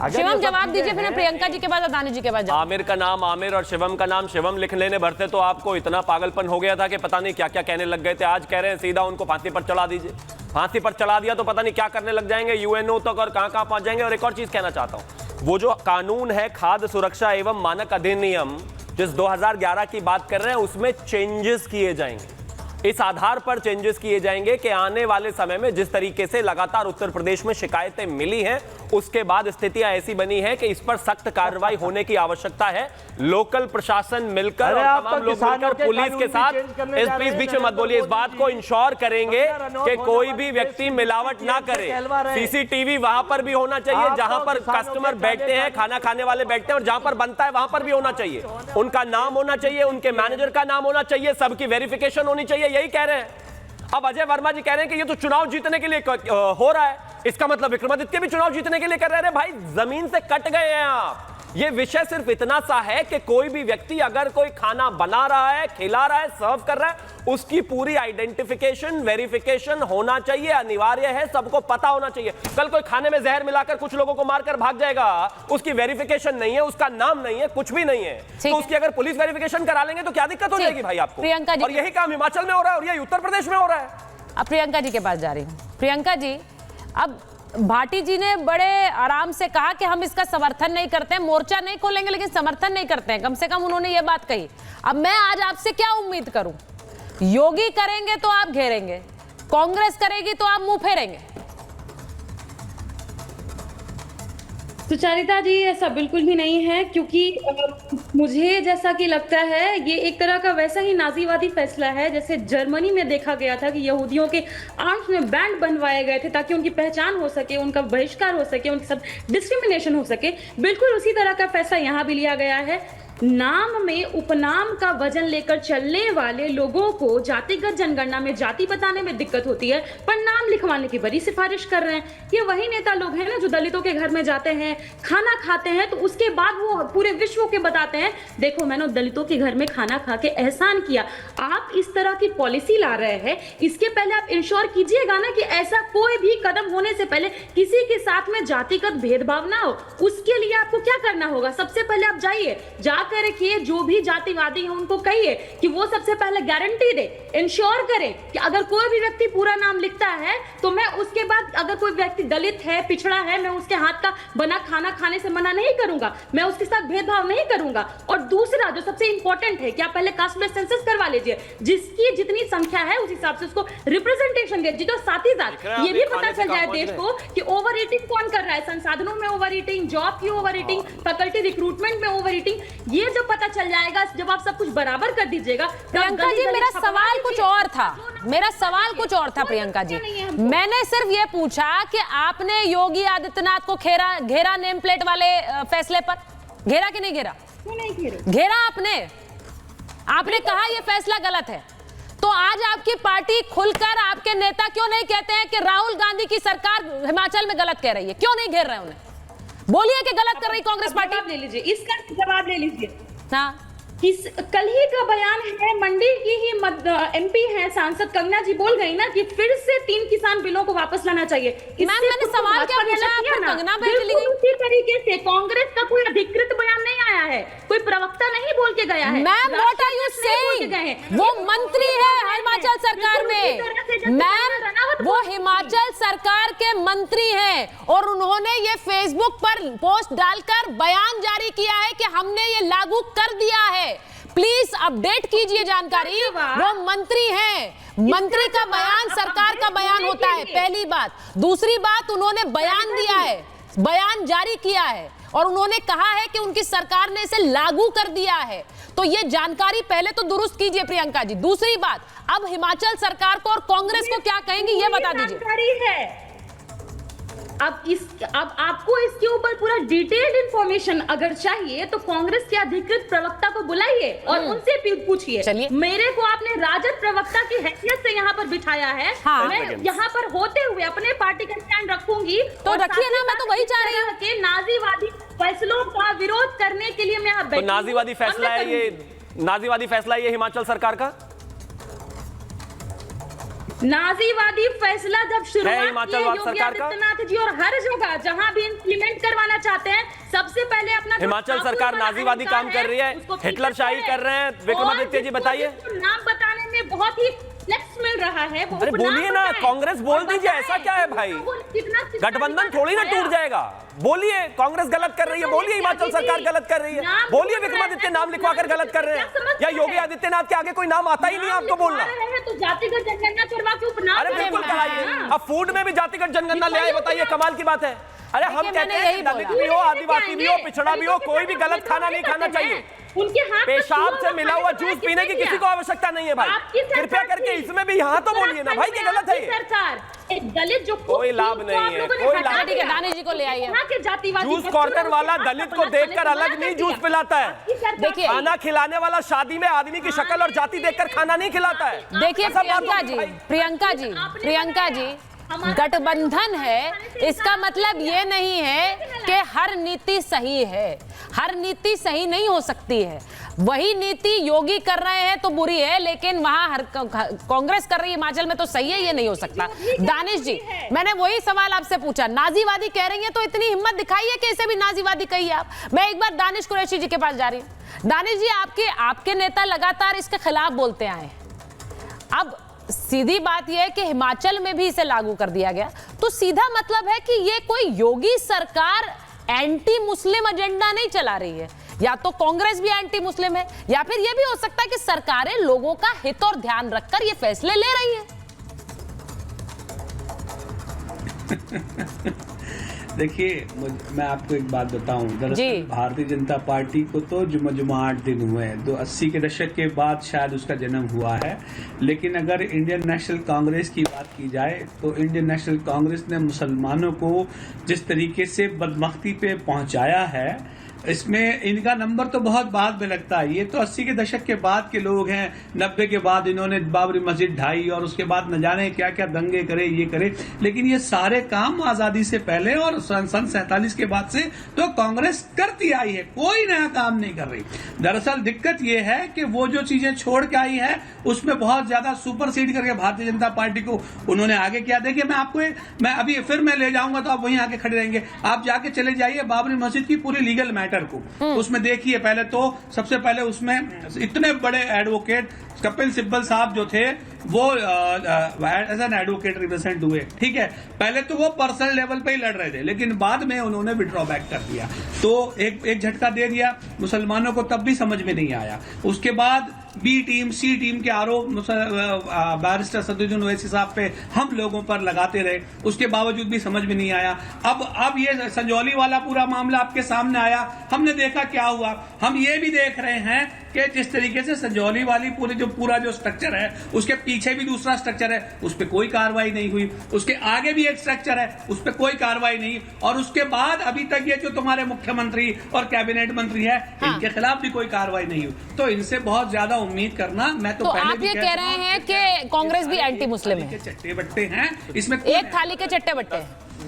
शिवम जवाब दीजिए, फिर प्रियंका जी के बाद अदानी जी के बाद। आमिर का नाम आमिर और शिवम का नाम शिवम लिख लेने भरते तो आपको इतना पागलपन हो गया था कि पता नहीं क्या क्या कहने लग गए थे। आज कह रहे हैं सीधा उनको फांसी पर चढ़ा दीजिए। फांसी पर चढ़ा दिया तो पता नहीं क्या करने लग जाएंगे, यूएनओ तक और कहां कहां पहुंच जाएंगे। और एक और चीज कहना चाहता हूं, वो जो कानून है खाद्य सुरक्षा एवं मानक अधिनियम जिस 2011 की बात कर रहे हैं, उसमें चेंजेस किए जाएंगे। इस आधार पर चेंजेस किए जाएंगे कि आने वाले समय में जिस तरीके से लगातार उत्तर प्रदेश में शिकायतें मिली हैं, उसके बाद स्थितियां ऐसी बनी है कि इस पर सख्त कार्रवाई होने की आवश्यकता है। लोकल प्रशासन मिलकर और तमाम लोग मिलकर पुलिस के साथ, इस प्लीज बीच में मत बोलिए, इस बात को इंश्योर करेंगे कि कोई भी व्यक्ति मिलावट ना करे। सीसीटीवी वहां पर भी होना चाहिए जहां पर कस्टमर बैठते हैं, खाना खाने वाले बैठते हैं, और जहां पर बनता है वहां पर भी होना चाहिए। उनका नाम होना चाहिए, उनके मैनेजर का नाम होना चाहिए, सबकी वेरिफिकेशन होनी चाहिए। यही कह रहे हैं। अब अजय वर्मा जी कह रहे हैं कि ये तो चुनाव जीतने के लिए हो रहा है, इसका मतलब विक्रमादित्य भी चुनाव जीतने के लिए कर रहे हैं। भाई जमीन से कट गए हैं आप। ये विषय सिर्फ इतना सा है कि कोई भी व्यक्ति अगर कोई खाना बना रहा है, खिला रहा है, सर्व कर रहा है, उसकी पूरी आइडेंटिफिकेशन, वेरिफिकेशन होना चाहिए, अनिवार्य है, सबको पता होना चाहिए। कल कोई खाने में जहर मिलाकर कुछ लोगों को मारकर भाग जाएगा, उसकी वेरिफिकेशन नहीं है, उसका नाम नहीं है, कुछ भी नहीं है, तो उसकी अगर पुलिस वेरिफिकेशन करा लेंगे तो क्या दिक्कत हो जाएगी भाई आपको? प्रियंका जी, और यही काम हिमाचल में हो रहा है और यही उत्तर प्रदेश में हो रहा है। अब प्रियंका जी के पास जा रही हूँ। प्रियंका जी, अब भाटी जी ने बड़े आराम से कहा कि हम इसका समर्थन नहीं करते हैं, मोर्चा नहीं खोलेंगे लेकिन समर्थन नहीं करते हैं, कम से कम उन्होंने ये बात कही। अब मैं आज आपसे क्या उम्मीद करूं? योगी करेंगे तो आप घेरेंगे, कांग्रेस करेगी तो आप मुंह फेरेंगे। सुचारिता जी, ऐसा बिल्कुल भी नहीं है, क्योंकि मुझे जैसा कि लगता है ये एक तरह का वैसा ही नाजीवादी फैसला है जैसे जर्मनी में देखा गया था कि यहूदियों के आर्म्स में बैंड बनवाए गए थे ताकि उनकी पहचान हो सके, उनका बहिष्कार हो सके, उनके साथ डिस्क्रिमिनेशन हो सके। बिल्कुल उसी तरह का फैसला यहाँ भी लिया गया है। नाम में उपनाम का वजन लेकर चलने वाले लोगों को जातिगत जनगणना में जाति बताने में दिक्कत होती है, पर नाम लिखवाने की बड़ी सिफारिश कर रहे हैं। ये वही नेता लोग हैं ना जो दलितों के घर में जाते हैं, खाना खाते हैं, तो उसके बाद वो पूरे विश्व के बताते हैं देखो मैंने दलितों के घर में खाना खा के एहसान किया। आप इस तरह की पॉलिसी ला रहे हैं, इसके पहले आप इंश्योर कीजिएगा ना कि ऐसा कोई भी कदम होने से पहले किसी के साथ में जातिगत भेदभाव ना हो। उसके लिए आपको क्या करना होगा? सबसे पहले आप जाकर रखिए, जो भी जातिवादी हैं उनको कहिए कि वो सबसे पहले गारंटी दे, इंश्योर करें कि अगर कोई भी व्यक्ति पूरा नाम लिखता है तो मैं उसके बाद अगर कोई व्यक्ति दलित है, पिछड़ा है, मैं उसके हाथ का बना खाना खाने से मना नहीं करूंगा, मैं उसके साथ भेदभाव नहीं करूंगा। और दूसरा जो सबसे इंपॉर्टेंट है कि आप पहले कास्ट बेस्ड सेंसस करवा लीजिए, जिसकी जितनी संख्या है उस हिसाब से उसको रिप्रेजेंटेशन दे दीजिए। साथ ही साथ ये भी पता चल जाए देश को कि ओवर ईटिंग कौन कर रहा है, संसाधनों में ओवर ईटिंग, जॉब की ओवर ईटिंग, फैकल्टी रिक्रूटमेंट में ओवर ईटिंग, ये जब पता चल जाएगा, जब आप सब कुछ बराबर कर दीजिएगा। प्रियंका जी, मेरा सवाल कुछ और था, मेरा सवाल कुछ और था प्रियंका जी। मैंने सिर्फ ये पूछा कि आपने योगी आदित्यनाथ को घेरा नेम प्लेट वाले फैसले पर, घेरा कि नहीं घेरा? घेरा आपने कहा ये फैसला गलत है, तो आज आपकी पार्टी खुलकर आपके नेता क्यों नहीं कहते हैं कि राहुल गांधी की सरकार हिमाचल में गलत कह रही है? क्यों नहीं घेर रहे उन्हें? बोलिए कि गलत कर रही कांग्रेस पार्टी। ले लीजिए, इसका जवाब ले लीजिए। हाँ, कल ही का बयान है, मंडी की ही एमपी है सांसद कंगना जी बोल गई ना कि फिर से 3 किसान बिलों को वापस लाना चाहिए। मैंने सवाल क्या पूछा, कंगना बिल्कुल उसी तरीके से कांग्रेस का कोई अधिकृत बयान नहीं आया है, कोई प्रवक्ता नहीं बोल के गया है। Ma'am, what are you saying? वो मंत्री है हिमाचल सरकार में मैम, वो हिमाचल सरकार के मंत्री हैं और उन्होंने ये फेसबुक पर पोस्ट डालकर बयान जारी किया है कि हमने ये लागू कर दिया है। प्लीज अपडेट कीजिए जानकारी। वो मंत्री हैं, मंत्री का बयान सरकार का बयान होता है, पहली बात। दूसरी बात, उन्होंने बयान दिया है, बयान जारी किया है और उन्होंने कहा है कि उनकी सरकार ने इसे लागू कर दिया है। तो ये जानकारी पहले तो दुरुस्त कीजिए प्रियंका जी। दूसरी बात, अब हिमाचल सरकार को और कांग्रेस को क्या कहेंगी ये बता दीजिए। अब आपको इसके ऊपर पूरा डिटेल्ड इंफॉर्मेशन अगर चाहिए तो कांग्रेस के अधिकृत प्रवक्ता को बुलाइए और उनसे पूछिए। मेरे को आपने राजद प्रवक्ता की हैसियत से यहाँ पर बिठाया है। हाँ। मैं यहाँ पर होते हुए अपने पार्टी का स्टैंड रखूंगी, तो रखिए ना, मैं तो वही चाह रही हूँ कि नाजीवादी फैसलों का विरोध करने के लिए मैं यहाँ बैठी। तो नाजीवादी फैसला है ये, नाजीवादी फैसला है ये हिमाचल सरकार का। नाजीवादी फैसला जब शुरुआत हिमाचल की वाद योगी सरकार का? आदित्यनाथ जी, और हर जगह जहां भी इम्प्लीमेंट करवाना चाहते हैं, सबसे पहले अपना हिमाचल सरकार नाजीवादी काम कर रही है, हिटलर शाही कर रहे हैं। विक्रमादित्य जी बताइए। नाम बताने में बहुत ही फ्लेक्स मिल रहा है। अरे बोलिए ना, कांग्रेस बोल दीजिए, ऐसा क्या है भाई? गठबंधन थोड़ी ना टूट जाएगा। बोलिए कांग्रेस गलत कर रही है, बोलिए हिमाचल सरकार गलत कर रही है, बोलिए विक्रमादित्य नाम लिखवा कर गलत कर रहे हैं, या योगी आदित्यनाथ के आगे कोई नाम आता ही नहीं आपको बोलना। तो जातिगत जनगणना करवा के उपनाम। अरे बिल्कुल कराइए, अब फूड में भी जातिगत जनगणना ले आए, बताइए, कमाल की बात है। अरे हम कहते हैं कि दलित भी हो, आदिवासी भी हो, पिछड़ा भी हो, कोई भी गलत खाना नहीं खाना चाहिए। उनके हाथ पेशाब से मिला हुआ जूस पीने की किसी को आवश्यकता नहीं है भाई। कृपया करके इसमें भी यहाँ तो बोलिए ना भाई कि गलत है ये। सरकार एक दलित जो कोई लाभ नहीं है, कोई लाभ ठीक है, दानिश जी को ले आइए। जूस कॉर्नर वाला दलित को देखकर अलग नहीं जूस पिलाता है। देखिए, खाना खिलाने वाला शादी में आदमी की शक्ल और जाति देखकर खाना नहीं खिलाता है। देखिए प्रियंका जी, गठबंधन है, इसका मतलब ये नहीं है कि हर नीति सही है। हर नीति सही नहीं हो सकती है। वही नीति योगी कर रहे हैं तो बुरी है, लेकिन वहां हर कांग्रेस कर रही है हिमाचल में तो सही है, ये नहीं हो सकता। दानिश जी, मैंने वही सवाल आपसे पूछा, नाजीवादी कह रही है तो इतनी हिम्मत दिखाइए कि इसे भी नाजीवादी कहिए आप। मैं एक बार दानिश कुरैशी जी के पास जा रही हूँ। दानिश जी, आपके नेता लगातार इसके खिलाफ बोलते आए। अब सीधी बात यह है कि हिमाचल में भी इसे लागू कर दिया गया, तो सीधा मतलब है कि ये कोई योगी सरकार एंटी मुस्लिम एजेंडा नहीं चला रही है। या तो कांग्रेस भी एंटी मुस्लिम है, या फिर यह भी हो सकता है कि सरकारें लोगों का हित और ध्यान रखकर ये फैसले ले रही है। देखिए, मैं आपको एक बात बताऊं, दरअसल भारतीय जनता पार्टी को तो जुम्मा 8 दिन हुए हैं, तो 80 के दशक के बाद शायद उसका जन्म हुआ है। लेकिन अगर इंडियन नेशनल कांग्रेस की बात की जाए तो इंडियन नेशनल कांग्रेस ने मुसलमानों को जिस तरीके से बदमख्ती पे पहुंचाया है, इसमें इनका नंबर तो बहुत बाद में लगता है। ये तो 80 के दशक के बाद के लोग हैं। 90 के बाद इन्होंने बाबरी मस्जिद ढाई और उसके बाद न जाने क्या क्या दंगे करे, ये करे। लेकिन ये सारे काम आजादी से पहले और सन 47 के बाद से तो कांग्रेस करती आई है, कोई नया काम नहीं कर रही। दरअसल दिक्कत ये है कि वो जो चीजें छोड़ के आई है उसमें बहुत ज्यादा सुपरसीड करके भारतीय जनता पार्टी को उन्होंने आगे किया। देखिए, मैं अभी फिर मैं ले जाऊंगा तो आप वहीं आके खड़े रहेंगे। आप जाके चले जाइए बाबरी मस्जिद की पूरी लीगल मैटर को, उसमें देखिए, पहले तो सबसे पहले उसमें इतने बड़े एडवोकेट कपिल सिब्बल साहब जो थे वो एज एन एडवोकेट रिप्रेजेंट हुए, ठीक है। पहले तो वो पर्सनल लेवल पे ही लड़ रहे थे, लेकिन बाद में उन्होंने विड्रॉ बैक कर दिया, तो एक झटका दे दिया मुसलमानों को, तब भी समझ में नहीं आया। उसके बाद बी टीम सी टीम के आरोप बैरिस्टर सदुद्दीन ओवैसी साहब पे हम लोगों पर लगाते रहे, उसके बावजूद भी समझ में नहीं आया। अब ये संजौली वाला पूरा मामला आपके सामने आया, हमने देखा क्या हुआ। हम ये भी देख रहे हैं कि जिस तरीके से संजौली वाली पूरा जो स्ट्रक्चर है, उसके पीछे भी दूसरा स्ट्रक्चर है, उस पर कोई कार्रवाई नहीं हुई। उसके आगे भी एक स्ट्रक्चर है, उस पर कोई कार्रवाई नहीं। और उसके बाद अभी तक ये जो तुम्हारे मुख्यमंत्री और कैबिनेट मंत्री है, इनके खिलाफ भी कोई कार्रवाई नहीं हुई। तो इनसे बहुत ज्यादा उम्मीद करना, मैं तो पहले आप ये कह रहे हैं कि कांग्रेस भी एंटी मुस्लिम है, चट्टे बट्टे हैं इसमें, एक थाली के चट्टे बट्टे।